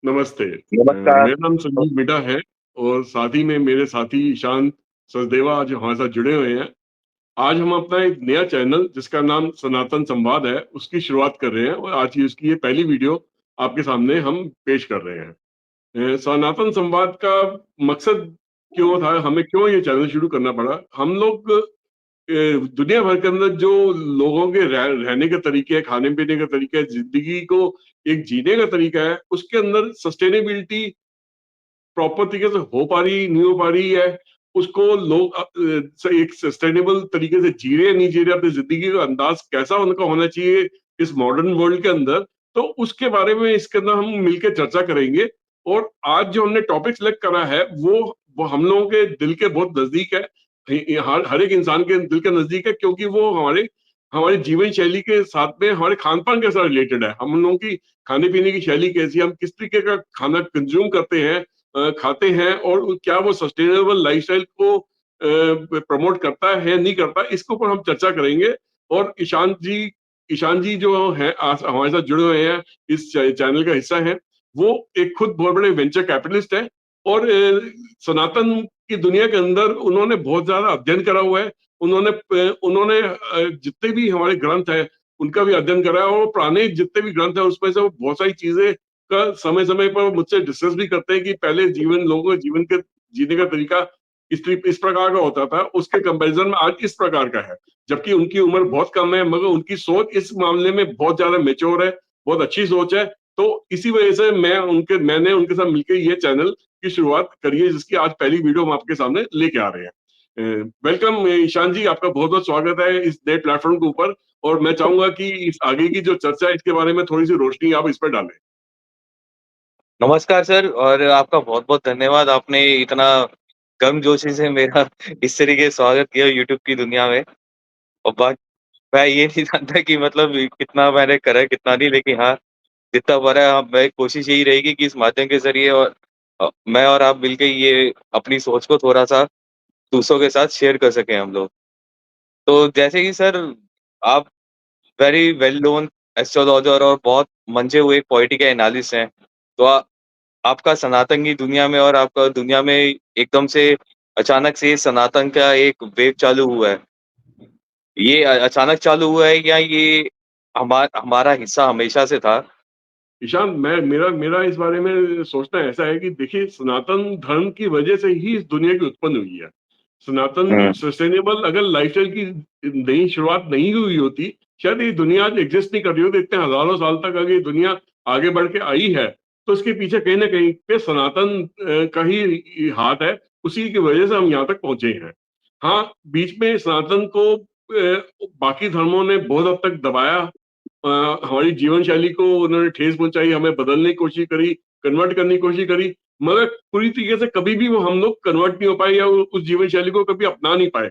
नमस्ते। नमस्कार। मेरा नाम संजीव मिडा है और साथ ही में मेरे साथी ईशान सचदेवा आज हमारे साथ जुड़े हुए हैं। आज हम अपना एक नया चैनल जिसका नाम सनातन संवाद है, उसकी शुरुआत कर रहे हैं और आज की उसकी ये पहली वीडियो आपके सामने हम पेश कर रहे हैं। सनातन संवाद का मकसद क्यों था, हमें क्यों ये चैनल शुरू करना पड़ा? हम लोग दुनिया भर के अंदर जो लोगों के रहने के तरीके हैं, खाने-पीने के तरीके हैं, ज़िंदगी को एक जीने का तरीका है, उसके अंदर सस्टेनेबिलिटी प्रॉपर तरीके से हो पा रही नहीं हो पा रही है, उसको लोग एक सस्टेनेबल तरीके से जी रहे हैं नहीं जी रहे, अपनी जिंदगी का अंदाज कैसा उनका होना चाहिए इस मॉडर्न वर्ल्ड के अंदर, तो उसके बारे में इसके अंदर हम मिलकर चर्चा करेंगे। और आज जो हमने टॉपिक सिलेक्ट करा है वो हम लोगों के दिल के बहुत नजदीक है। हर एक इंसान के दिल के नजदीक है, क्योंकि वो हमारे हमारी जीवन शैली के साथ में हमारे खान पान के साथ रिलेटेड है। हम लोगों की खाने पीने की शैली कैसी है, हम किस तरीके का खाना कंज्यूम करते हैं, खाते हैं, और क्या वो सस्टेनेबल लाइफस्टाइल को प्रमोट करता है नहीं करता, इसके ऊपर हम चर्चा करेंगे। और ईशान जी जो है आज हमारे साथ जुड़े हुए हैं, इस चैनल का हिस्सा है। वो एक खुद बहुत बड़े वेंचर कैपिटलिस्ट है और सनातन की दुनिया के अंदर उन्होंने बहुत ज्यादा अध्ययन करा हुआ है। उन्होंने जितने भी हमारे ग्रंथ है उनका भी अध्ययन करा है, और पुराने जितने भी ग्रंथ है उसमें से वो बहुत सारी चीजें का समय समय पर मुझसे डिस्कस भी करते हैं कि पहले लोगों के जीवन के जीने का तरीका इस प्रकार का होता था, उसके कंपैरिजन में आज इस प्रकार का है। जबकि उनकी उम्र बहुत कम है, मगर उनकी सोच इस मामले में बहुत ज्यादा मेच्योर है, बहुत अच्छी सोच है। तो इसी वजह से मैंने उनके साथ मिलकर ये चैनल की शुरुआत करी है, जिसकी आज पहली वीडियो हम आपके सामने लेके आ रहे हैं। वेलकम ईशान जी, आपका बहुत बहुत स्वागत है इस नए प्लेटफॉर्म के ऊपर। और मैं चाहूंगा कि इस आगे की जो चर्चा है इसके बारे में थोड़ी सी रोशनी आप इस पर डालें। नमस्कार सर और आपका बहुत-बहुत धन्यवाद। आपने इतना गर्मजोशी से मेरा इस तरीके से स्वागत किया यूट्यूब की दुनिया में। और बात मैं ये नहीं जानता कि मतलब कितना मैंने करा है, कितना नहीं, लेकिन हाँ, जितना पड़ा है मैं कोशिश यही रहेगी कि इस माध्यम के ज़रिए और मैं और आप मिलके ये अपनी सोच को थोड़ा-सा दूसरों के साथ शेयर कर सकें हम लोग। तो जैसे कि सर आप वेरी वेल नोन एस्ट्रोलॉजर और बहुत मंझे हुए पोएटिक एनालिस्ट हैं। तो आपका सनातन की दुनिया में और आपका दुनिया में एकदम से अचानक से सनातन का एक वेव चालू हुआ है। ये अचानक चालू हुआ है या ये हमारा हिस्सा हमेशा से था? ईशान, मैं मेरा मेरा इस बारे में सोचना ऐसा है कि देखिए, सनातन धर्म की वजह से ही इस दुनिया की उत्पन्न हुई है। सनातन हुँ, सस्टेनेबल अगर लाइफस्टाइल की नई शुरुआत नहीं हुई होती, शायद ये दुनिया आज एग्जिस्ट नहीं कर रही होती। इतने हजारों साल तक अगर ये दुनिया आगे बढ़ के आई है, तो इसके पीछे कहीं ना कहीं पे सनातन का ही हाथ है। उसी की वजह से हम यहाँ तक पहुंचे हैं। हाँ, बीच में सनातन को बाकी धर्मों ने बहुत हद तक दबाया। हमारी जीवन शैली को उन्होंने ठेस पहुंचाई, हमें बदलने की कोशिश करी, कन्वर्ट करने की कोशिश करी, मगर पूरी तरीके से कभी भी वो हम लोग कन्वर्ट नहीं हो पाए या उस जीवन शैली को कभी अपना नहीं पाए।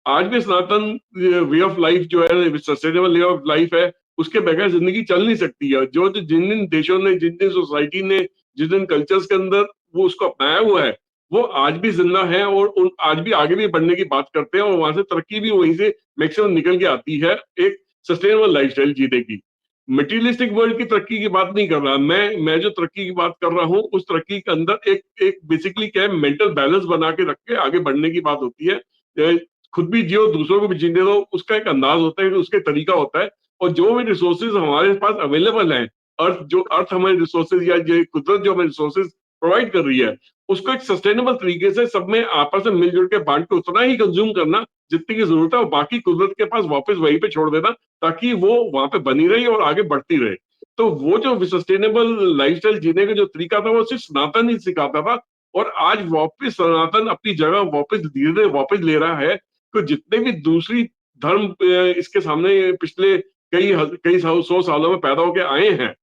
आज भी सनातन वे ऑफ लाइफ जो है, सस्टेनेबल वे ऑफ लाइफ है, उसके बगैर जिंदगी चल नहीं सकती है। जिन जिन देशों ने, जिन जिन सोसाइटी ने, जिन जिन कल्चर्स के अंदर वो उसको अपनाया हुआ है, वो आज भी जिंदा है और उन आज भी आगे भी बढ़ने की बात करते हैं, और वहां से तरक्की भी वहीं से मैक्सिमम निकल के आती है, एक सस्टेनेबल लाइफस्टाइल जीने की। मटीरियलिस्टिक वर्ल्ड की तरक्की की बात नहीं कर रहा मैं जो तरक्की की बात कर रहा हूँ, उस तरक्की के अंदर एक एक बेसिकली क्या है, मेंटल बैलेंस बना के रख के आगे बढ़ने की बात होती है। खुद भी जियो, दूसरों को भी जीने दो, उसका एक अंदाज होता है, उसका तरीका होता है। और जो भी रिसोर्सेज हमारे पास अवेलेबल हैं, अर्थ हमारे रिसोर्सेज या ये कुदरत जो हमें रिसोर्सेज प्रोवाइड कर रही है, उसको एक सस्टेनेबल तरीके से सब में आपस में मिलजुल के बांट के उतना ही कंज्यूम करना जितनी की जरूरत है, और बाकी कुदरत के पास वापस वहीं पे छोड़ देना, ताकि वो वहां पे बनी रही और आगे बढ़ती रहे। तो वो जो सस्टेनेबल लाइफस्टाइल जीने का जो तरीका था, वो सिर्फ सनातन ही सिखाता था। और आज वापस सनातन अपनी जगह वापस धीरे धीरे वापस ले रहा है। तो जितने भी दूसरी धर्म इसके सामने पिछले कई सौ सालों में पैदा होके आए हैं,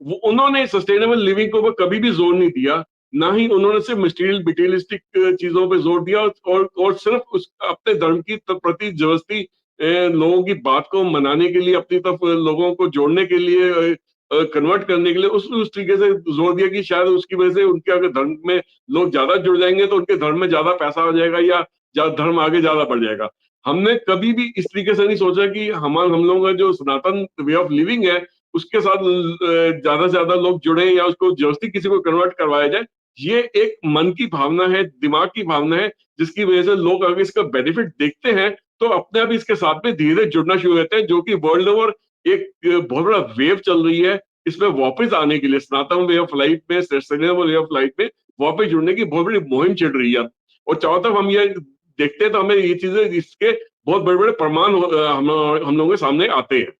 वो उन्होंने सस्टेनेबल लिविंग को वो कभी भी जोर नहीं दिया। ना ही उन्होंने सिर्फ मटेरियलिस्टिक चीजों पे जोर दिया, और सिर्फ उस अपने धर्म की प्रति जबरदस्ती लोगों की बात को मनाने के लिए, अपनी तरफ लोगों को जोड़ने के लिए, कन्वर्ट करने के लिए उस तरीके से जोर दिया कि शायद उसकी वजह से उनके अगर धर्म में लोग ज्यादा जुड़ जाएंगे तो उनके धर्म में ज्यादा पैसा आ जाएगा, या धर्म आगे ज्यादा बढ़ जाएगा। हमने कभी भी इस तरीके से नहीं सोचा कि हम लोगों का जो सनातन वे ऑफ लिविंग है, उसके साथ ज़्यादा से ज़्यादा लोग जुड़े या उसको जबरदस्ती किसी को कन्वर्ट करवाया जाए, ये एक मन की भावना है, दिमाग की भावना है, जिसकी वजह से लोग अगर इसका बेनिफिट देखते हैं, तो अपने आप इसके साथ में धीरे जुड़ना शुरू होते हैं, जो कि वर्ल्ड ओवर एक बहुत बड़ा वेव चल रही है। इसमें वापस आने के लिए सनातन वे ऑफ लाइफ में, सस्टेनेबल वे ऑफ लाइफ में वापस जुड़ने की बहुत बड़ी मुहिम चल रही है। और चारों तरफ हम ये देखते हैं तो हमें ये चीजें इसके बहुत बड़े-बड़े प्रमाण हम लोगों के सामने आते हैं।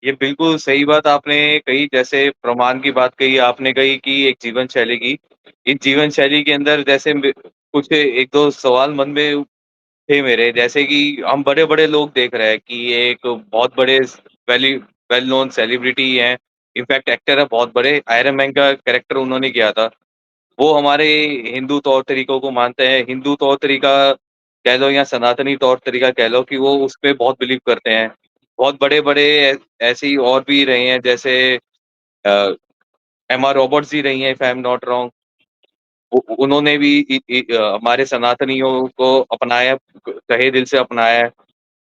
ये बिल्कुल सही बात आपने कही, जैसे प्रमाण की बात कही आपने कही कि एक जीवन शैली की। इस जीवन शैली के अंदर जैसे कुछ 1-2 सवाल मन में थे मेरे, जैसे कि हम बड़े-बड़े लोग देख रहे हैं कि ये एक बहुत बड़े वेली वेल नोन सेलिब्रिटी हैं, इनफैक्ट एक्टर है बहुत बड़े, आयरन मैन का कैरेक्टर उन्होंने किया था। वो हमारे हिंदू तौर तरीकों को मानते हैं, हिंदू तौर तरीका कह लो या सनातनी तौर तरीका कह लो कि वो उसपे बहुत बिलीव करते हैं। बहुत बड़े-बड़े ऐसे ही और भी रहे हैं, जैसे अ, एमा रॉबर्ट्स ही रही हैं if I am not wrong. उ उन्होंने भी हमारे सनातनियों को अपनाया, तहे दिल से अपनाया है।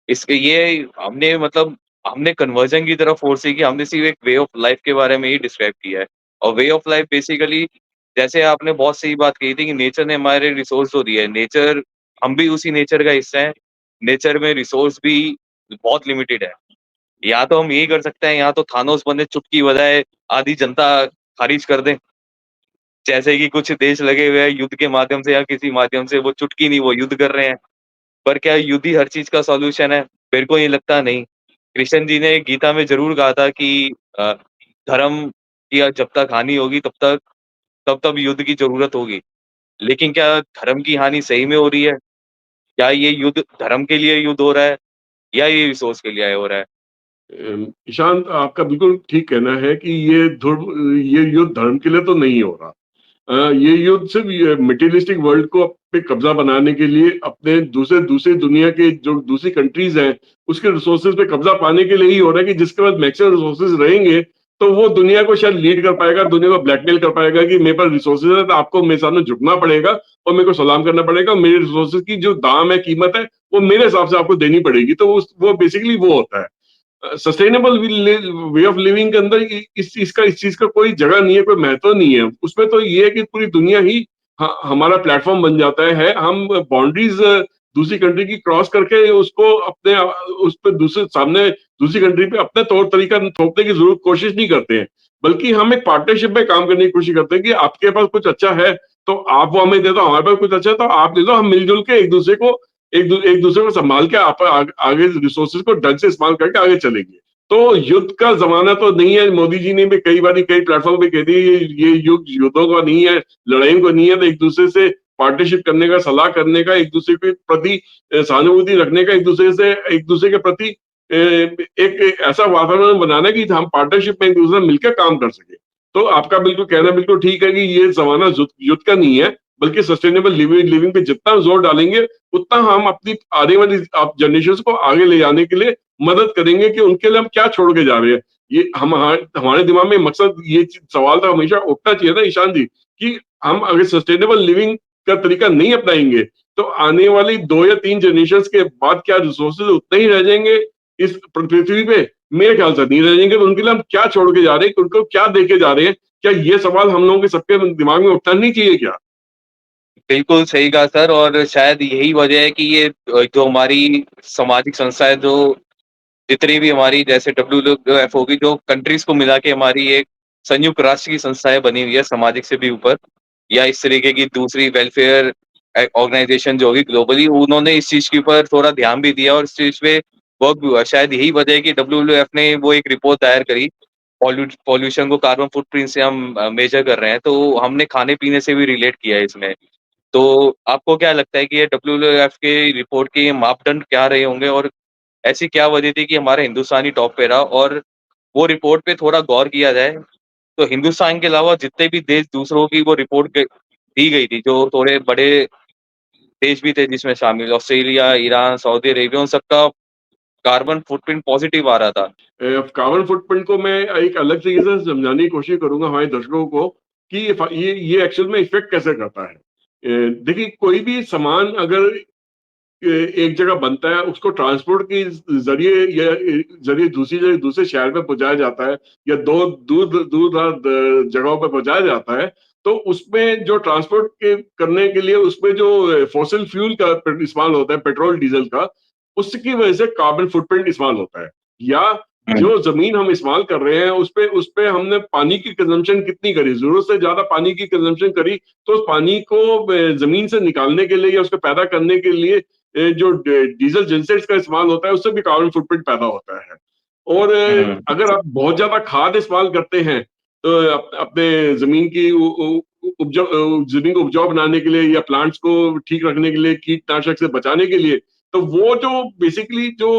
इसके ये हमने मतलब हमने कन्वर्जन की तरफ फोर्स की, हमने सिर्फ़ एक वे ऑफ लाइफ़ के बारे में ही डिस्क्राइब किया है। और वे ऑफ लाइफ़ बेसिकली जैसे आपने बहुत सही बात कही थी कि नेचर ने हमारे रिसोर्स को दिए हैं। नेचर हम भी उसी नेचर का हिस्सा हैं। नेचर में रिसोर्स भी बहुत लिमिटेड है। या तो हम यही कर सकते हैं, या तो थानोस बने, चुटकी बजाए आधी जनता खारिज कर दें। जैसे कि कुछ देश लगे हुए हैं युद्ध के माध्यम से या किसी माध्यम से, वो चुटकी नहीं, वो युद्ध कर रहे हैं। पर क्या युद्ध ही हर चीज़ का सॉल्यूशन है? मेरे को ये लगता नहीं। कृष्ण जी ने गीता में ज़रूर कहा था कि अ, धर्म की जब तक हानि होगी तब युद्ध की ज़रूरत होगी। लेकिन क्या धर्म की हानि सही में हो रही है? क्या ये युद्ध धर्म के लिए युद्ध हो रहा है या ये रिसोर्स के लिए हो रहा है? ईशांत, आपका बिल्कुल ठीक कहना है कि ये युद्ध धर्म के लिए तो नहीं हो रहा। ये युद्ध सिर्फ ये मटेरियलिस्टिक वर्ल्ड को पे कब्जा बनाने के लिए, अपने दूसरे दूसरे दुनिया के जो दूसरी कंट्रीज हैं उसके रिसोर्सेज पे कब्जा पाने के लिए ही हो रहा है कि जिसके पास मैक्सिमम रिसोर्सेज रहेंगे तो वो दुनिया को शायद लीड कर पाएगा, दुनिया को ब्लैकमेल कर पाएगा कि मेरे पास रिसोर्सेज है तो आपको मेरे सामने झुकना पड़ेगा और मेरे को सलाम करना पड़ेगा, मेरे रिसोर्सेज की जो दाम है, कीमत है, वो मेरे हिसाब से आपको देनी पड़ेगी। तो वो बेसिकली वो होता है। सस्टेनेबल वे ऑफ लिविंग के अंदर इस चीज का कोई जगह नहीं है, कोई महत्व नहीं है उसमें। तो ये है कि पूरी दुनिया ही हमारा प्लेटफॉर्म बन जाता है। हम बाउंड्रीज दूसरी कंट्री की क्रॉस करके उसको अपने उस पर दूसरे सामने दूसरी कंट्री पे अपने तौर तरीका थोपने की जरूरत कोशिश नहीं करते हैं, बल्कि हम एक पार्टनरशिप में काम करने की कोशिश करते हैं कि आपके पास कुछ अच्छा है तो आप वो हमें दे दो, हमारे पास कुछ अच्छा है तो आप दे दो, हम मिलजुल के एक दूसरे को संभाल के आगे रिसोर्सेज को ढंग से इस्तेमाल करके आगे चलेंगे। तो युद्ध का जमाना तो नहीं है। मोदी जी ने भी कई बार कई प्लेटफॉर्म पे कह दिया ये युग युद्धों का नहीं है, लड़ाइयों का नहीं है। तो एक दूसरे से पार्टनरशिप करने का, सलाह करने का, एक दूसरे के प्रति सहानुभूति रखने का, एक दूसरे के प्रति एक ऐसा वातावरण बनाना कि हम पार्टनरशिप में एक दूसरे से मिलकर काम कर सके। तो आपका बिल्कुल कहना बिल्कुल ठीक है कि ये जमाना युद्ध का नहीं है, बल्कि सस्टेनेबल लिविंग लिविंग पे जितना जोर डालेंगे उतना हम अपनी आने वाली जनरेशन को आगे ले जाने के लिए मदद करेंगे कि उनके लिए हम क्या छोड़ के जा रहे हैं। ये हम हमारे दिमाग में मकसद सवाल तो हमेशा उठना चाहिए ना ईशान जी, कि हम अगर सस्टेनेबल लिविंग का तरीका नहीं अपनाएंगे तो आने वाली 2 या 3 जनरेशन के बाद क्या रिसोर्सेज उतने ही रह जाएंगे इस पृथ्वी पे? मेरे ख्याल से नहीं रह जाएंगे। तो उनके लिए हम क्या छोड़ के जा रहे हैं, उनको क्या दे के जा रहे हैं? क्या ये सवाल हम लोगों के सबके दिमाग में उठना नहीं चाहिए क्या? बिल्कुल सही कहा सर, और शायद यही वजह है कि ये जो हमारी सामाजिक संस्थाएँ, जो जितनी भी हमारी जैसे WWF होगी, जो कंट्रीज़ को मिला के हमारी एक संयुक्त राष्ट्र की संस्थाएँ बनी हुई है, सामाजिक से भी ऊपर, या इस तरीके की दूसरी वेलफेयर ऑर्गनाइज़ेशन जो होगी ग्लोबली, उन्होंने इस चीज़ के ऊपर थोड़ा ध्यान भी दिया और इस चीज़ पे वर्क भी हुआ। शायद यही वजह है कि WWF ने वो एक रिपोर्ट दायर करी, पॉल्यूशन को कार्बन फुटप्रिंट से हम मेज़र कर रहे हैं, तो हमने खाने-पीने से भी रिलेट किया है इसमें। तो आपको क्या लगता है कि ये WWF के रिपोर्ट के मापदंड क्या रहे होंगे, और ऐसी क्या वजह थी कि हमारा हिंदुस्तान ही टॉप पे रहा? और वो रिपोर्ट पे थोड़ा गौर किया जाए, तो हिंदुस्तान के अलावा जितने भी देश दूसरों की वो रिपोर्ट दी गई थी, जो थोड़े बड़े देश भी थे जिसमें शामिल ऑस्ट्रेलिया, ईरान, सऊदी अरेबिया, उन सबका कार्बन फुटप्रिंट पॉजिटिव आ रहा था। कार्बन फुटप्रिंट को मैं एक अलग तरीके से समझाने की कोशिश करूंगा हमारे दर्शकों को कि ये एक्चुअल में इफेक्ट कैसे करता है। देखिए, कोई भी सामान अगर एक जगह बनता है, उसको ट्रांसपोर्ट के जरिए या जरिए दूसरे शहर में पहुंचाया जाता है या दो दूर दूर दराज जगहों पर पहुंचाया जाता है, तो उसमें जो ट्रांसपोर्ट के करने के लिए उसमें जो फॉसिल फ्यूल का इस्तेमाल होता है, पेट्रोल डीजल का, उसकी वजह से कार्बन फुटप्रिंट इस्तेमाल होता है। या हुँ, जो जमीन हम इस्तेमाल कर रहे हैं उस पे हमने पानी की कंजम्पशन कितनी करी, जरूरत से ज्यादा पानी की कंजम्पशन करी, तो उस पानी को जमीन से निकालने के लिए या उसको पैदा करने के लिए जो डीजल जेनसेट्स का इस्तेमाल होता है, उससे भी कार्बन फुटप्रिंट पैदा होता है। और हुँ, अगर आप बहुत ज्यादा खाद इस्तेमाल करते हैं, तो अपने जमीन की जमीन को उपजाऊ बनाने के लिए या प्लांट्स को ठीक रखने के लिए, कीटनाशक से बचाने के लिए, तो वो जो बेसिकली जो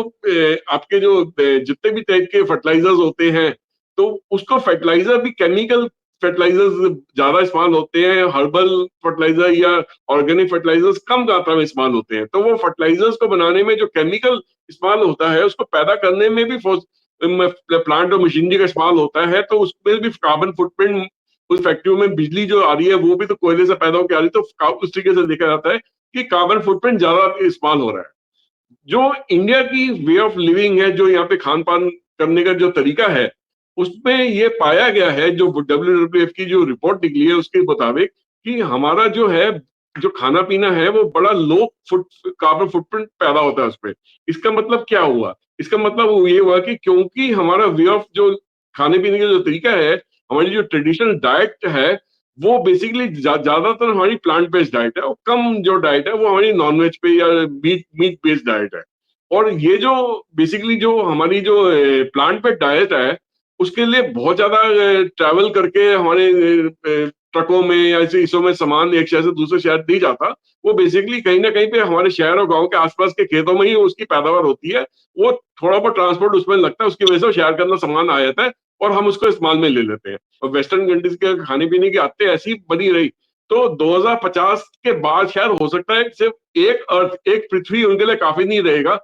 आपके जो जितने भी टाइप के फर्टिलाइजर्स होते हैं, तो उसको फर्टिलाइजर भी केमिकल फर्टिलाइजर्स ज्यादा इस्तेमाल होते हैं, हर्बल फर्टिलाइजर या ऑर्गेनिक फर्टिलाइजर्स कम मात्रा में इस्तेमाल होते हैं। तो वो फर्टिलाइजर्स को बनाने में जो केमिकल इस्तेमाल होता है, उसको पैदा करने में भी प्लांट और मशीनरी का इस्तेमाल होता है, तो उसमें भी कार्बन फुटप्रिंट, उस फैक्ट्रियों में बिजली जो आ रही है वो भी तो कोयले से पैदा होकर आ रही है, तो उस तरीके से देखा जाता है कि कार्बन फुटप्रिंट ज्यादा इस्तेमाल हो रहा है। जो इंडिया की वे ऑफ लिविंग है, जो यहाँ पे खान पान करने का जो तरीका है, उसमें ये पाया गया है, जो WWF की जो रिपोर्ट निकली है उसके मुताबिक, कि हमारा जो है, जो खाना पीना है, वो बड़ा लो फुट कार्बन फुटप्रिंट पैदा होता है उसपे। इसका मतलब क्या हुआ? इसका मतलब वो ये हुआ कि क्योंकि हमारा वे ऑफ जो खाने पीने का जो तरीका है, हमारी जो ट्रेडिशनल डाइट है, वो बेसिकली ज्यादातर हमारी प्लांट बेस्ड डाइट है, और कम जो डाइट है वो हमारी नॉनवेज पे या मीट मीट बेस्ड डाइट है। और ये जो बेसिकली जो हमारी जो प्लांट बेस्ड डाइट है, उसके लिए बहुत ज्यादा ट्रैवल करके हमारे ट्रकों में या ऐसे हिस्सों में सामान एक शहर से दूसरे शहर नहीं जाता। वो बेसिकली कहीं ना कहीं पे हमारे शहर और गांव के आसपास के खेतों में ही उसकी पैदावार होती है। वो थोड़ा बहुत ट्रांसपोर्ट उसमें लगता है, उसकी वजह से शहर के अंदर सामान आ जाता है और हम उसको इस्तेमाल में ले लेते हैं। और वेस्टर्न कंट्रीज के खाने पीने की आदतें ऐसी बनी रही, तो 2050 के बाद शायद हो सकता है सिर्फ एक पृथ्वी उनके लिए काफी नहीं रहेगा।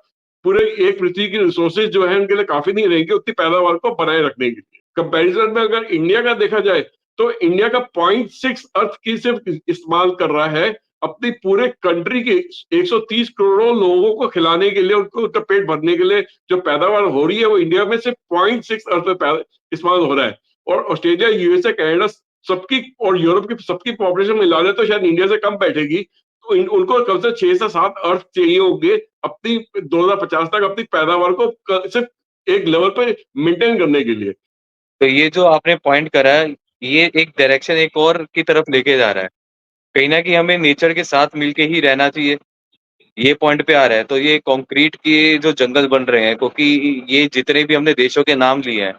पूरे एक पृथ्वी की रिसोर्सेज जो है उनके लिए काफी नहीं रहेगी उतनी पैदावार को बनाए रखने के लिए। कंपैरिजन में अगर इंडिया का देखा जाए, तो इंडिया का 0.6 अर्थ की सिर्फ इस्तेमाल कर रहा है अपनी पूरे कंट्री के 130 करोड़ लोगों को खिलाने के लिए, उनको उनका पेट भरने के लिए जो पैदावार हो रही है, वो इंडिया में सिर्फ 0.6 अर्थ में इस्तेमाल हो रहा है। और ऑस्ट्रेलिया, यूएसए, कनाडा सबकी और यूरोप की सबकी पॉपुलेशन मिला ले तो शायद इंडिया से कम बैठेगी। तो उनको कम से 6 से 7 अर्थ चाहिए होंगे अपनी 2050 तक अपनी पैदावार को सिर्फ एक लेवल पे मेंटेन करने के लिए। तो ये जो आपने पॉइंट करा है, ये एक डायरेक्शन एक और की तरफ लेके जा रहा है। कहीं न कहीं हमें नेचर के साथ मिलके ही रहना चाहिए, ये पॉइंट पे आ रहा है। तो ये कंक्रीट के जो जंगल बन रहे हैं, क्योंकि ये जितने भी हमने देशों के नाम लिए हैं,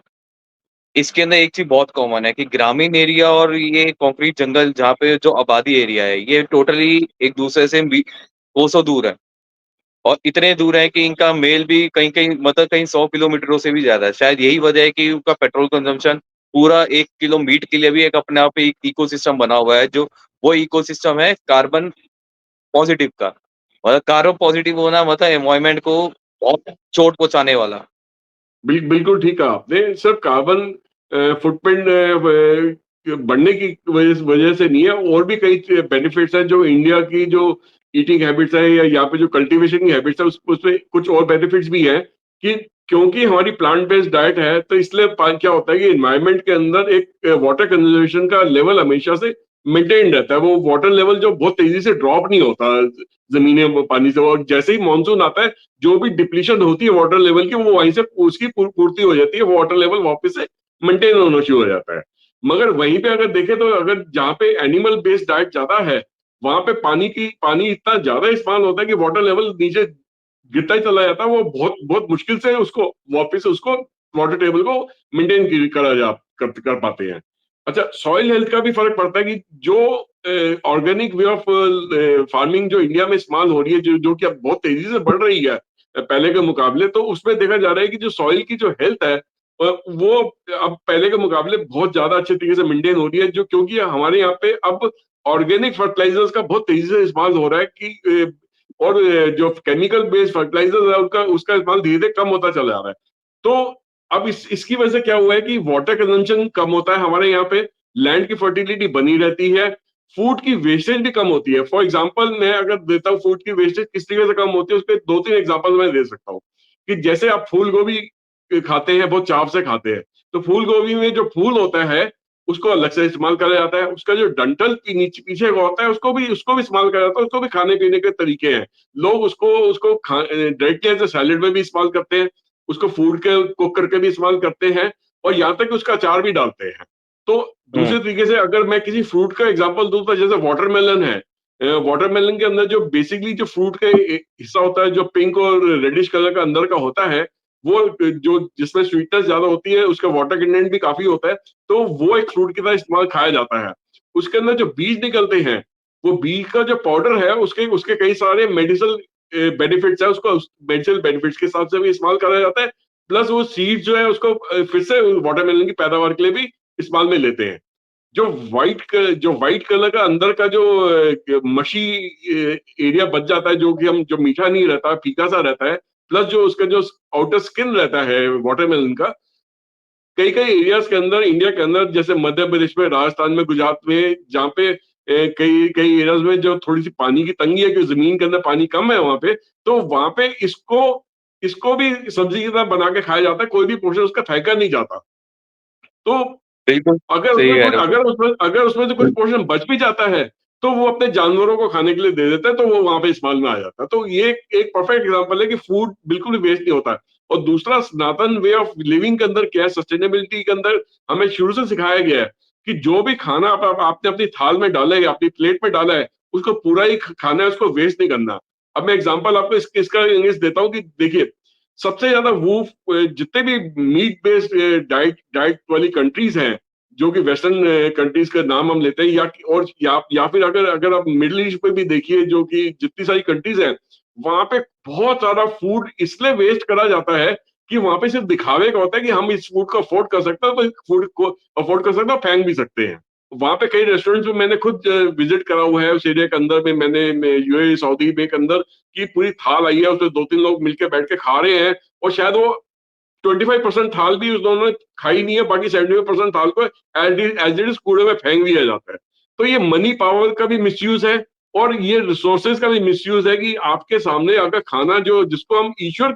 इसके अंदर एक चीज़ बहुत कॉमन है कि ग्रामीण एरिया और ये कंक्रीट जंगल जहाँ पे जो आबादी एरिया है, ये टोटली एक-दूसरे से कोसों दूर है। और इतने दूर है कि इनका मेल भी कहीं-कहीं मतलब कहीं 100 किलोमीटरों से भी ज़्यादा है। शायद यही वजह है कि उनका पेट्रोल कंज़म्पशन पूरा 1 किलो मीट के लिए भी एक अपने आप एक इकोसिस्टम बना हुआ है, जो वो इकोसिस्टम है कार्बन पॉज़िटिव का। मतलब कार्बन पॉज़िटिव होना मतलब एनवायरनमेंट को बहुत चोट पहुँचाने वाला। बिल्कुल ठीक कहा आपने। सिर्फ कार्बन फुटप्रिंट बढ़ने की वजह से नहीं है, और भी कई बेनिफिट्स हैं जो इंडिया की जो ईटिंग हैबिट्स है या यहाँ पे जो कल्टीवेशन की हैबिट्स है, उसमें कुछ और बेनिफिट्स भी हैं कि क्योंकि हमारी प्लांट बेस्ड डाइट है, तो इसलिए क्या होता है कि एनवायरनमेंट के अंदर एक वाटर कंजर्वेशन का लेवल हमेशा से मेंटेन रहता है। वो वाटर लेवल जो बहुत तेजी से ड्रॉप नहीं होता जमीने पानी से, और जैसे ही मानसून आता है, जो भी डिप्लीशन होती है वाटर लेवल की, वो वहीं से उसकी पूर्ति हो जाती है, वो वाटर लेवल वापस से मेंटेन होना शुरू हो जाता है। मगर वहीं पे अगर देखें, तो अगर जहाँ पे एनिमल बेस्ड डाइट ज्यादा है, वहां पे पानी इतना ज्यादा इस्तेमाल होता है कि वाटर लेवल नीचे गिरता ही चला जाता है। वो बहुत बहुत मुश्किल से उसको वापस उसको वाटर टेबल को मेंटेन कर पाते हैं। अच्छा, सॉइल हेल्थ का भी फर्क पड़ता है कि जो ऑर्गेनिक वे ऑफ फार्मिंग जो इंडिया में इस्तेमाल हो रही है, जो कि अब बहुत तेजी से बढ़ रही है पहले के मुकाबले, तो उसमें देखा जा रहा है कि जो सॉइल की जो हेल्थ है, वो अब पहले के मुकाबले बहुत ज्यादा अच्छे तरीके से मेंटेन हो रही है, जो क्योंकि हमारे यहाँ पे अब ऑर्गेनिक फर्टिलाइजर्स का बहुत तेजी से इस्तेमाल हो रहा है कि और जो केमिकल बेस्ड फर्टिलाइजर है उसका उसका इस्तेमाल धीरे धीरे कम होता चला जा रहा है। तो अब इसकी वजह से क्या हुआ है कि वाटर कंजम्पशन कम होता है हमारे यहाँ पे, लैंड की फर्टिलिटी बनी रहती है, फूड की वेस्टेज भी कम होती है। फॉर एग्जांपल मैं अगर देता हूँ फूड की वेस्टेज किस तरीके से कम होती है, उसके 2-3 एग्जांपल मैं दे सकता हूँ। कि जैसे आप फूल गोभी खाते हैं, बहुत चाव से खाते हैं, तो फूल गोभी में जो फूल होता है, उसको अलग से इस्तेमाल करा जाता है। उसका जो डंठल नीचे पीछे का होता है, उसको भी इस्तेमाल करा जाता है, उसको भी खाने-पीने के तरीके हैं। लोग उसको उसको डायरेक्टली एज़ अ सैलेड में भी इस्तेमाल करते हैं, उसको फूड के कुक करके भी इस्तेमाल करते हैं और यहाँ तक कि उसका अचार भी डालते हैं। तो हुँ, दूसरे तरीके से अगर मैं किसी फ्रूट का एग्जांपल दूं तो जैसे वाटरमेलन है। वाटरमेलन के अंदर जो बेसिकली जो फ्रूट का हिस्सा होता है, जो पिंक और रेडिश कलर का अंदर का होता है, वो जो जिसमें स्वीटनेस ज्यादा होती है, उसका वाटर कंटेंट भी काफी होता है, तो वो एक फ्रूट की तरह इस्तेमाल खाया जाता है। उसके अंदर जो बीज निकलते हैं, वो बीज का जो पाउडर है, उसके उसके कई सारे मेडिसिनल बेनिफिट्स है, उसको मेडिसिनल बेनिफिट्स के हिसाब से भी इस्तेमाल करा जाता है। प्लस वो सीड जो है उसको फिर से वाटरमेलन की पैदावार के लिए भी इस्तेमाल में लेते हैं। जो व्हाइट कलर का अंदर का जो मशी एरिया बच जाता है, जो कि हम जो मीठा नहीं रहता, फीका सा रहता है, प्लस जो उसका जो आउटर स्किन रहता है वाटरमेलन का, कई कई एरियाज के अंदर, इंडिया के अंदर, जैसे मध्य प्रदेश में, राजस्थान में, गुजरात में, जहाँ पे कई कई एरियाज में जो थोड़ी सी पानी की तंगी है, कि जमीन के अंदर पानी कम है वहां पे, तो वहां पे इसको इसको भी सब्जी की तरह बना के खाया जाता है, कोई भी पोर्शन उसका फेंका नहीं जाता। तो बिल्कुल सही कह रहे हो। अगर उसमें से कुछ पोर्शन बच भी जाता है, तो वो अपने जानवरों को खाने के लिए दे देता है, तो वो वहां पे इस्तेमाल में आ जाता है। तो ये एक परफेक्ट एग्जांपल है कि फूड बिल्कुल भी वेस्ट नहीं होता है। और दूसरा, सनातन वे ऑफ लिविंग के अंदर क्या है, सस्टेनेबिलिटी के अंदर हमें शुरू से सिखाया गया है कि जो भी खाना आपने अपनी थाल में डाला है या अपनी प्लेट में डाला है, उसको पूरा ही खाना है, उसको वेस्ट नहीं करना। अब मैं एग्जांपल आपको इसका इंग्लिश देता हूँ कि देखिए, सबसे ज्यादा वो जितने भी मीट बेस्ड डाइट वाली कंट्रीज हैं, जो कि वेस्टर्न कंट्रीज का नाम हम लेते हैं, या फिर अगर अगर आप मिडिल ईस्ट पे भी देखिए, जो कि जितनी सारी कंट्रीज हैं, वहां पे बहुत सारा फूड इसलिए वेस्ट करा जाता है कि वहां पे सिर्फ दिखावे का होता है कि हम इस फूड को अफोर्ड कर सकते हैं, तो फूड को अफोर्ड कर सकते हैं और फेंक भी सकते हैं। वहां पे कई रेस्टोरेंट्स में मैंने खुद विजिट करा हुआ है, उस एरिया के अंदर में, मैंने यूएई सऊदी में के अंदर, की पूरी थाल आई है, उसमें 2-3 लोग मिलकर बैठ के खा रहे हैं, और शायद वो 25% थाल भी उस दोनों ने खाई नहीं है, बाकी 75% थाल को एज इट इज कूड़े में फेंक दिया जाता है। तो ये मनी पावर का भी मिसयूज है, और ये रिसोर्सेज का भी मिसयूज है, कि आपके सामने अगर खाना, जो जिसको हम ईश्वर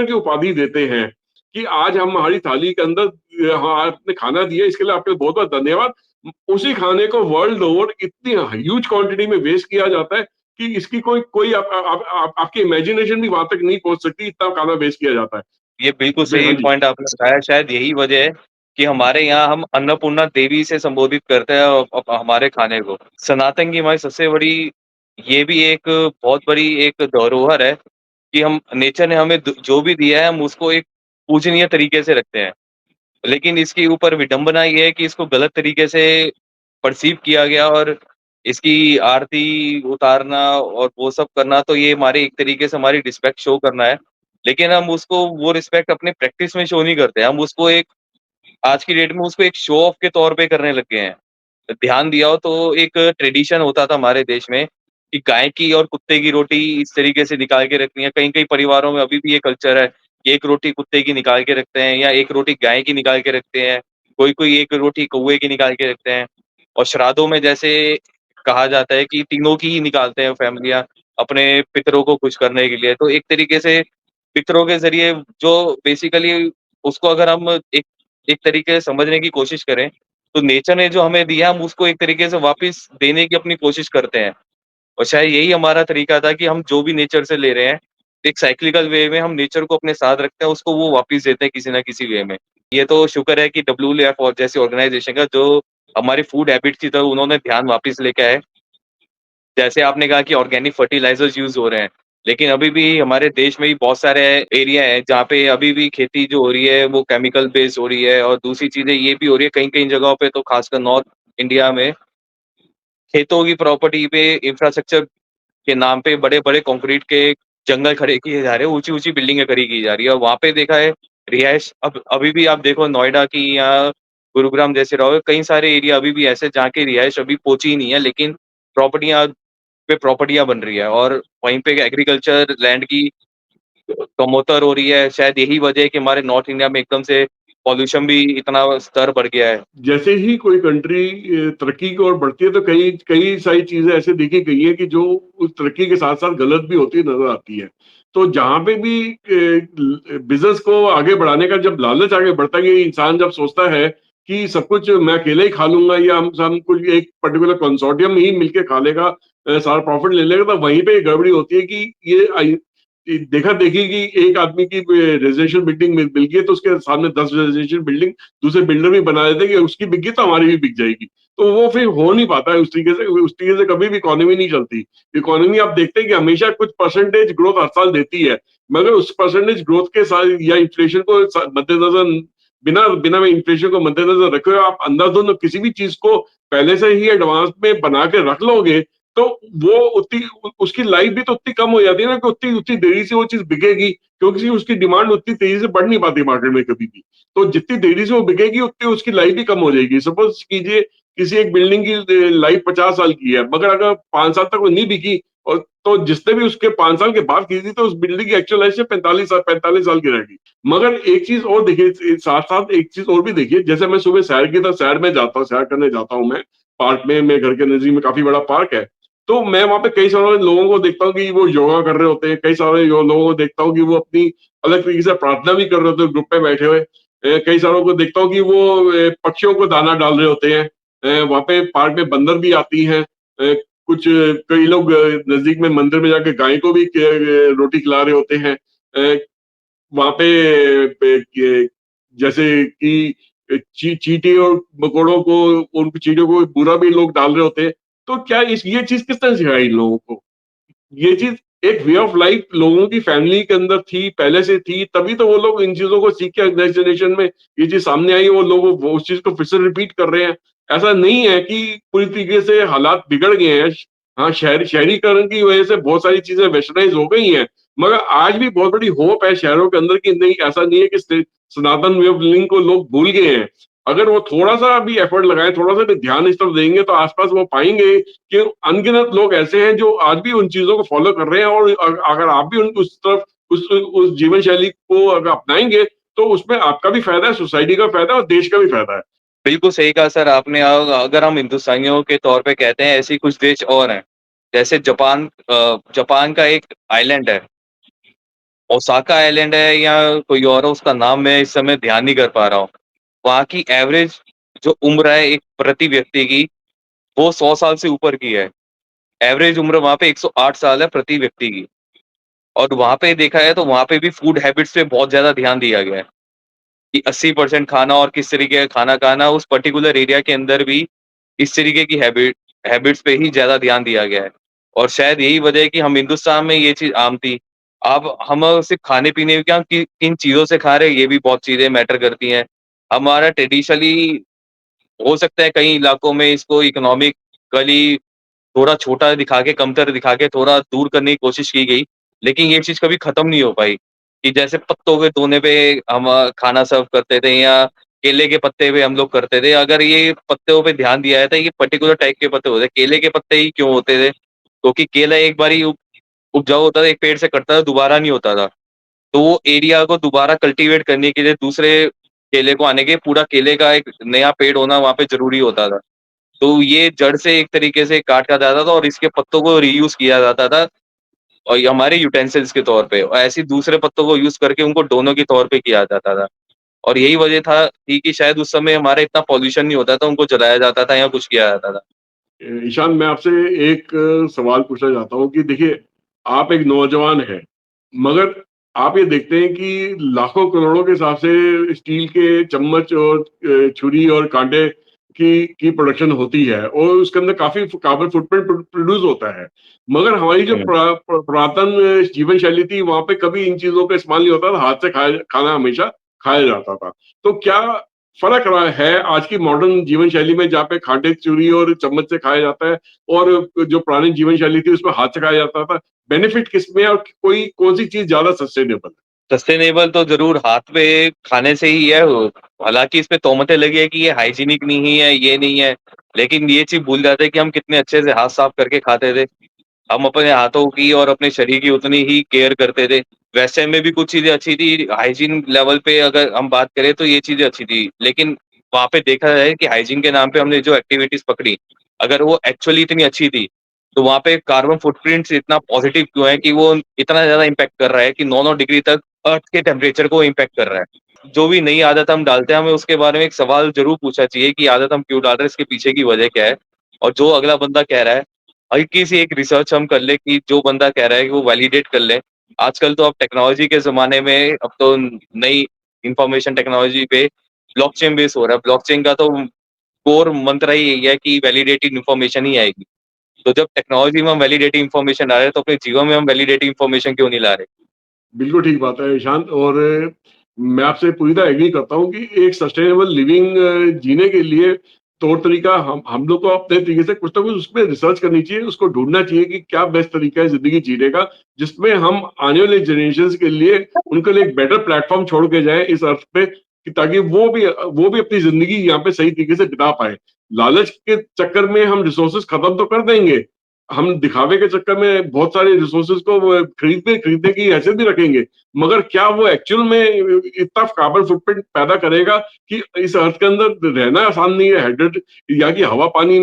की उपाधि देते हैं, कि आज हम हमारी थाली के अंदर, हाँ, आपने खाना दिया, इसके लिए आपके बहुत बहुत धन्यवाद। उसी खाने को वर्ल्ड ओवर इतनी ह्यूज क्वांटिटी में वेस्ट किया जाता है कि इसकी कोई कोई आपकी इमेजिनेशन भी वहां तक नहीं पहुंच सकती, इतना खाना वेस्ट किया जाता है। ये बिल्कुल हाँ सही जी। पॉइंट आपने बताया, शायद यही वजह है कि हमारे यहाँ हम अन्नपूर्णा देवी से संबोधित करते हैं हमारे खाने को। सनातन की हमारी सबसे बड़ी ये भी एक बहुत बड़ी एक धरोहर है कि हम नेचर ने हमें जो भी दिया है हम उसको एक पूजनीय तरीके से रखते हैं। लेकिन इसके ऊपर विडंबना ये है कि इसको गलत तरीके से परसीव किया गया और इसकी आरती उतारना और वो सब करना, तो ये हमारे एक तरीके से हमारी रिस्पेक्ट शो करना है। लेकिन हम उसको वो रिस्पेक्ट अपनी प्रैक्टिस में शो नहीं करते। हम उसको एक आज की डेट में उसको एक शो ऑफ के तौर पे करने लग गए हैं। ध्यान दिया हो तो एक ट्रेडिशन होता था हमारे देश में कि गाय की और कुत्ते की रोटी इस तरीके से निकाल के रखनी है। कई-कई परिवारों में अभी भी ये कल्चर है कि एक रोटी कुत्ते की निकाल के रखते हैं या एक रोटी गाय की निकाल के रखते हैं। कोई-कोई एक रोटी कौवे की निकाल के रखते हैं। और श्राद्धों में जैसे कहा जाता है कि तीनों की ही निकालते हैं फैमिलियाँ अपने पितरों को खुश करने के लिए। तो एक तरीके से पितरों के ज़रिए जो बेसिकली उसको अगर हम एक एक तरीके से समझने की कोशिश करें, तो नेचर ने जो हमें दिया हम उसको एक तरीके से वापस देने की अपनी कोशिश करते हैं। और शायद यही हमारा तरीका था कि हम जो भी नेचर से ले रहे हैं, एक साइक्लिकल वे में हम नेचर को अपने साथ रखते हैं, उसको वो वापस देते हैं किसी न किसी वे में। ये तो शुक्र है कि डब्ल्यूएफ और जैसी ऑर्गनाइज़ेशन का जो हमारी फूड हैबिट्स की तरफ उन्होंने ध्यान वापस लेके आए। जैसे आपने कहा कि ऑर्गेनिक फर्टिलाइज़र्स यूज़ हो रहे हैं, लेकिन अभी भी हमारे देश में भी बहुत सारे एरिया हैं जहाँ पे अभी भी खेती जो हो रही है वो केमिकल बेस्ड हो रही है और दूसरी चीज़ें ये भी हो रही है कई-कई जगहों पे तो खासकर नॉर्थ इंडिया में खेतों की प्रॉपर्टी पे इंफ्रास्ट्रक्चर के नाम पे बड़े-बड़े कंक्रीट के जंगल खड़े किए जा रहे हैं, ऊँची-ऊँची बिल्डिंगें खड़ी की जा रही है और वहाँ पे देखा है रिहाइश अब अभी भी आप देखो नोएडा की या गुरुग्राम जैसे रहो, कई सारे एरिया अभी भी ऐसे जहाँ की रिहाइश अभी पहुँची ही नहीं है, लेकिन प्रॉपर्टियाँ पे प्रॉपर्टियाँ बन रही है और वहीं पे एग्रीकल्चर लैंड की कमौतर हो रही है। शायद यही वजह है कि हमारे नॉर्थ इंडिया में एकदम से पॉल्यूशन भी इतना स्तर बढ़ गया है। जैसे ही कोई कंट्री तरक्की की ओर बढ़ती है तो कई कई सारी चीजें ऐसे देखी गई है कि जो उस तरक्की के साथ साथ गलत भी होती नजर आती है। तो जहां पे भी बिजनेस को आगे बढ़ाने का जब लालच आगे बढ़ता है कि इंसान जब सोचता है कि सब कुछ मैं अकेले ही खा लूंगा या हम कुछ एक पर्टिकुलर कंसोर्टियम ही मिलके खा लेगा, सारा प्रॉफिट ले लेगा, तो वहीं पे गड़बड़ी होती है कि देखा देखी कि एक आदमी की रेजिडेंशियल बिल्डिंग मिल मिल गई है, तो उसके सामने 10 रेजिडेंशियल बिल्डिंग दूसरे बिल्डर भी बना देते हैं कि उसकी बिक गई तो हमारी भी बिक जाएगी। तो वो फिर हो नहीं पाता है उस तरीके से कभी भी इकोनॉमी नहीं चलती। इकोनॉमी आप देखते हैं कि हमेशा कुछ परसेंटेज ग्रोथ हर साल देती है, मगर उस परसेंटेज ग्रोथ के साथ या इन्फ्लेशन को मद्देनजर बिना बिना में इन्फ्लेशन को मद्देनजर रखे हुए आप अंधाधुंध किसी भी चीज को पहले से ही एडवांस में बना के रख लोगे, तो वो उतनी उसकी लाइफ भी तो उतनी कम हो जाती है ना कि उतनी उतनी देरी से वो चीज बिकेगी, क्योंकि उसकी डिमांड उतनी तेजी से बढ़ नहीं पाती मार्केट में कभी भी। तो जितनी देरी से वो बिकेगी उतनी उसकी लाइफ भी कम हो जाएगी। सपोज कीजिए किसी एक बिल्डिंग की लाइफ 50 साल की है, मगर अगर 5 साल तक वो नहीं बिकी और तो जिसने भी उसके 5 साल के बाद की थी तो उस बिल्डिंग की एक्चुअल लाइफ से 45 साल की रहेगी। मगर एक चीज और देखिए, साथ साथ एक चीज और भी देखिए, जैसे मैं सुबह सैर की तरफ सैर में जाता हूँ, सैर करने जाता हूँ मैं पार्क में, मेरे घर के नजदीक में काफी बड़ा पार्क है। तो मैं वहां पे कई सारे लोगों को देखता हूँ कि वो योगा कर रहे होते हैं, कई सारे लोगों को देखता हूँ कि वो अपनी अलग तरीके से प्रार्थना भी कर रहे होते हैं ग्रुप में बैठे हुए। कई सारों को देखता हूँ कि वो पक्षियों को दाना डाल रहे होते हैं। वहां पे पार्क में बंदर भी आती हैं। कुछ कई लोग नजदीक में मंदिर में जाके गाय को भी रोटी खिला रहे होते हैं। वहां पे जैसे कि चींटी और मकोड़ों को, उन चींटियों को बुरा भी लोग डाल रहे होते हैं। तो क्या इस ये चीज किस तरह सिखाई इन लोगों को? ये चीज एक वे ऑफ लाइफ लोगों की फैमिली के अंदर थी, पहले से थी, तभी तो वो लोग इन चीजों को सीख के नेक्स्ट जनरेशन में ये चीज सामने आई, वो लोग वो उस चीज को फिर से रिपीट कर रहे हैं। ऐसा नहीं है कि पूरी तरीके से हालात बिगड़ गए हैं। हाँ, शहरीकरण की वजह से बहुत सारी चीजें वेस्टर्नाइज हो गई हैं, मगर आज भी बहुत बड़ी होप है शहरों के अंदर की, नहीं ऐसा नहीं है कि सनातन वे ऑफ लिविंग को लोग भूल गए हैं। अगर वो थोड़ा सा भी एफर्ट लगाए, थोड़ा सा भी ध्यान इस तरफ देंगे, तो आसपास वो पाएंगे कि अनगिनत लोग ऐसे हैं जो आज भी उन चीजों को फॉलो कर रहे हैं, और अगर आप भी उन उस तरफ उस जीवन शैली को अगर अपनाएंगे, तो उसमें आपका भी फायदा है, सोसाइटी का फायदा है और देश का भी फायदा है। बिल्कुल सही कहा सर आपने। अगर हम हिंदुस्तानियों के तौर पे कहते हैं, ऐसे ही कुछ देश और हैं, जैसे जापान का एक आइलैंड है, ओसाका आइलैंड है या कोई और है, उसका नाम मैं इस समय ध्यान नहीं कर पा रहा हूँ। वहाँ की एवरेज जो उम्र है एक प्रति व्यक्ति की, वो 100 साल से ऊपर की है। एवरेज उम्र वहाँ पे 108 साल है प्रति व्यक्ति की। और वहाँ पे देखा है तो वहाँ पे भी फूड हैबिट्स पे बहुत ज़्यादा ध्यान दिया गया है कि 80% खाना और किस तरीके का खाना खाना, उस पर्टिकुलर एरिया के अंदर भी इस तरीके की हैबिट्स पे ही ज़्यादा ध्यान दिया गया है। और शायद यही वजह है कि हम हिंदुस्तान में ये चीज़ आम थी। अब हम सिर्फ़ खाने-पीने में क्या किन चीज़ों से खा रहे हैं, ये भी बहुत चीज़ें मैटर करती हैं। हमारा ट्रेडिशनली हो सकता है कई इलाकों में इसको इकोनॉमिकली थोड़ा छोटा दिखा के, कमतर दिखा के थोड़ा दूर करने की कोशिश की गई, लेकिन ये चीज़ कभी खत्म नहीं हो पाई कि जैसे पत्तों के दोने पे हम खाना सर्व करते थे या केले के पत्ते पे हम लोग करते थे। अगर ये पत्तों पे ध्यान दिया जाता है, ये पर्टिकुलर टाइप के पत्ते होते हैं। केले के पत्ते ही क्यों होते थे? क्योंकि केला एक बार ही उपजाऊ होता था, एक पेड़ से कटता था, दोबारा नहीं होता था। तो वो एरिया को दोबारा कल्टीवेट करने के लिए दूसरे केले को आने के पूरा केले का एक नया पेड़ होना वहाँ पे ज़रूरी होता था। तो ये जड़ से एक तरीके से काटा जाता था और इसके पत्तों को रीयूज़ किया जाता था और ये हमारे यूटेंसिल्स के तौर पे, और ऐसे ही दूसरे पत्तों को यूज़ करके उनको डोनों के तौर पे किया जाता था। और यही वजह थी कि शायद उस समय हमारा इतना पॉल्यूशन नहीं होता था, उनको जलाया जाता था या कुछ किया जाता था। ईशान, मैं आपसे एक सवाल पूछना चाहता हूँ कि देखिए, आप एक नौजवान हैं, मगर आप ये देखते हैं कि लाखों करोड़ों के हिसाब से स्टील के चम्मच और छुरी और कांटे की प्रोडक्शन होती है और उसके अंदर काफी कार्बन फुटप्रिंट प्रोड्यूस होता है। मगर हमारी जो हुँ। पुरातन जीवन शैली थी, वहां पे कभी इन चीजों का इस्तेमाल नहीं होता था, हाथ से खाया खाना हमेशा खाया जाता था। तो क्या फर्क रहा है आज की मॉडर्न जीवन शैली में, जहाँ पे कांटे चूरी और चम्मच से खाया जाता है, और जो पुरानी जीवन शैली थी उसमें हाथ से खाया जाता था? बेनिफिट किसमें है और कोई कौन सी चीज ज्यादा सस्टेनेबल सस्टेनेबल तो ज़रूर हाथ पे खाने से ही है। हालाँकि इसपे तोहमतें लगी है कि ये हाइजीनिक नहीं है, ये नहीं है, लेकिन ये चीज़ भूल जाते हैं कि हम कितने अच्छे से हाथ साफ करके खाते थे। हम अपने हाथों की और अपने शरीर की उतनी ही केयर करते थे। वैसे में भी कुछ चीज़ें अच्छी थी, हाइजीन लेवल पे अगर हम बात करें तो ये चीज़ें अच्छी थी। लेकिन वहाँ पे देखा जाए कि हाइजीन के नाम पे हमने जो एक्टिविटीज़ पकड़ी, अगर वो एक्चुअली इतनी अच्छी थी, तो वहाँ पे कार्बन फुटप्रिंट्स इतना पॉज़िटिव क्यों है कि वो इतना ज़्यादा इम्पैक्ट कर रहा है कि 9-9 डिग्री तक अर्थ के टेम्परेचर को इम्पैक्ट कर रहा है। जो भी नई आदत हम डालते हैं, हमें उसके बारे में एक सवाल ज़रूर पूछना चाहिए कि आदत हम क्यों डाल रहे हैं, इसके पीछे की वजह क्या है? और जो अगला बंदा कह रहा है, हल्की सी एक रिसर्च हम कर लें कि जो बंदा कह रहा है कि वो वैलिडेट कर लें। आजकल तो अब टेक्नोलॉजी के ज़माने में अब तो नई इन्फॉर्मेशन टेक्नोलॉजी पे ब्लॉकचेन बेस हो रहा है। ब्लॉकचेन का तो कोर मंत्र ही यही है कि वैलिडेटेड इन्फॉर्मेशन ही आएगी। तो जब टेक्नोलॉजी में हम वैलिडेटेड इन्फॉर्मेशन ला रहे हैं, तो अपने जीवन में हम वैलिडेटेड इन्फॉर्मेशन क्यों नहीं ला रहे? बिल्कुल ठीक बात है ईशांत। और मैं आपसे पूरी तरह एग्री करता हूँ कि एक सस्टेनेबल लिविंग जीने के लिए तौर तरीका हम लोग को अपने तरीके से कुछ ना कुछ उसमें रिसर्च करनी चाहिए, उसको ढूंढना चाहिए कि क्या बेस्ट तरीका है जिंदगी जीने का, जिसमें हम आने वाले जनरेशन के लिए उनके लिए एक बेटर प्लेटफॉर्म छोड़ के जाए इस अर्थ पे, कि ताकि वो भी अपनी जिंदगी यहाँ पे सही तरीके से बिता पाए। लालच के चक्कर में हम रिसोर्सेज खत्म तो कर देंगे, हम दिखावे के चक्कर में बहुत सारे रिसोर्सेज को वो खरीदने की हैसियत भी रखेंगे, मगर क्या वो एक्चुअल में इतना कार्बन फुटप्रिंट पैदा करेगा कि इस अर्थ के अंदर रहना आसान नहीं है। हाइड्रेट यहाँ की हवा पानी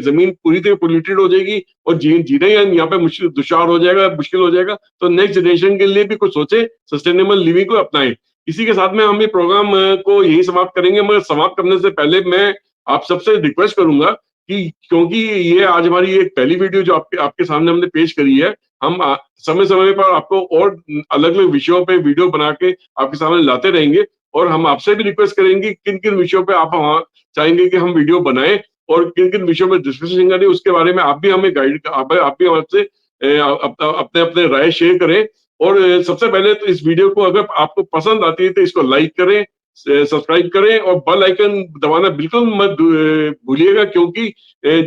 जमीन पूरी तरह पोल्यूटेड हो जाएगी और जीना यहाँ पे मुश्किल दुश्वार हो जाएगा, मुश्किल हो जाएगा। तो नेक्स्ट जनरेशन के लिए भी कुछ सोचे, सस्टेनेबल लिविंग को अपनाएं। इसी के साथ में हम ये प्रोग्राम को यही समाप्त करेंगे, मगर समाप्त करने से पहले मैं आप सबसे रिक्वेस्ट करूंगा कि, क्योंकि ये आज हमारी एक पहली वीडियो जो आपके आपके सामने हमने पेश करी है, हम समय समय पर आपको और अलग अलग विषयों पे वीडियो बना के आपके सामने लाते रहेंगे। और हम आपसे भी रिक्वेस्ट करेंगे किन किन विषयों पे आप चाहेंगे कि हम वीडियो बनाएं और किन किन विषयों में डिस्कशन करें, उसके बारे में आप भी हमें गाइड, आप भी हमसे अपने अपने राय शेयर करें। और सबसे पहले तो इस वीडियो को अगर आपको पसंद आती है तो इसको लाइक करें, सब्सक्राइब करें और बेल आइकन दबाना बिल्कुल मत भूलिएगा, क्योंकि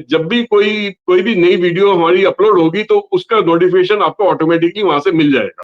जब भी कोई कोई भी नई वीडियो हमारी अपलोड होगी तो उसका नोटिफिकेशन आपको ऑटोमेटिकली वहां से मिल जाएगा।